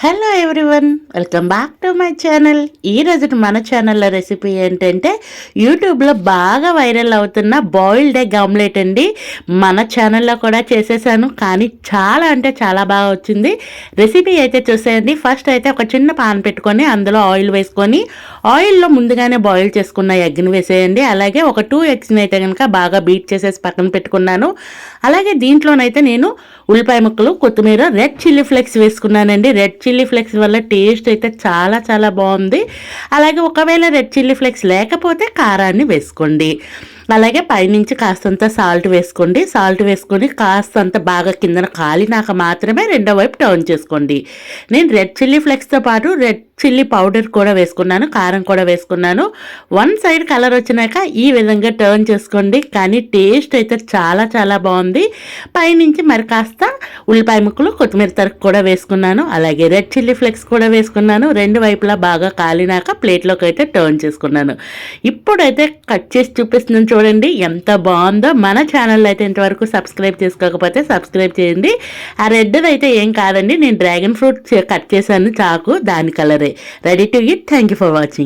Hello everyone, welcome back to my channel. ఈరోజు మన ఛానల్లో రెసిపీ ఏంటంటే యూట్యూబ్లో బాగా వైరల్ అవుతున్న బాయిల్డ్ ఎగ్ ఆమ్లెట్ అండి. మన ఛానల్లో కూడా చేసేసాను, కానీ చాలా అంటే చాలా బాగా వచ్చింది. రెసిపీ అయితే చూసేయండి. ఫస్ట్ అయితే ఒక చిన్న పాన్ పెట్టుకొని అందులో ఆయిల్ వేసుకొని ఆయిల్లో ముందుగానే బాయిల్ చేసుకున్న ఎగ్ని వేసేయండి. అలాగే ఒక 2 ఎగ్స్ని అయితే కనుక బాగా బీట్ చేసేసి పక్కన పెట్టుకున్నాను. అలాగే దీంట్లోనైతే నేను ఉల్లిపాయ ముక్కలు, కొత్తిమీర, రెడ్ చిల్లీ ఫ్లేక్స్ వేసుకున్నానండి. రెడ్ చిల్లీ ఫ్లేక్స్ వల్ల టేస్ట్ అయితే చాలా చాలా బాగుంది. అలాగే ఒకవేళ రెడ్ చిల్లీ ఫ్లేక్స్ లేకపోతే కారాన్ని వేసుకోండి. అలాగే పైనుంచి కాస్తంత సాల్ట్ వేసుకోండి. సాల్ట్ వేసుకొని కాస్తంత బాగా కిందన కాలినాక మాత్రమే రెండో వైపు టర్న్ చేసుకోండి. నేను రెడ్ చిల్లీ ఫ్లేక్స్తో పాటు రెడ్ చిల్లీ పౌడర్ కూడా వేసుకున్నాను, కారం కూడా వేసుకున్నాను. 1 సైడ్ కలర్ వచ్చినాక ఈ విధంగా టర్న్ చేసుకోండి. కానీ టేస్ట్ అయితే చాలా చాలా బాగుంది. పైనుంచి మరి కాస్త ఉల్లిపాయ ముక్కలు, కొత్తిమీర తరుగు కూడా వేసుకున్నాను. అలాగే రెడ్ చిల్లీ ఫ్లేక్స్ కూడా వేసుకున్నాను. రెండు వైపులా బాగా కాలినాక ప్లేట్లోకి అయితే టర్న్ చేసుకున్నాను. ఇప్పుడైతే కట్ చేసి చూపిస్తున్నాను చూడండి ఎంత బాగుందో. మన ఛానల్ అయితే ఇంతవరకు సబ్స్క్రైబ్ చేసుకోకపోతే సబ్స్క్రైబ్ చేయండి. ఆ రెడ్ అయితే ఏం కాదండి, నేను డ్రాగన్ ఫ్రూట్ కట్ చేశాను చాకు, దాని కలరే. Ready to eat. Thank you for watching.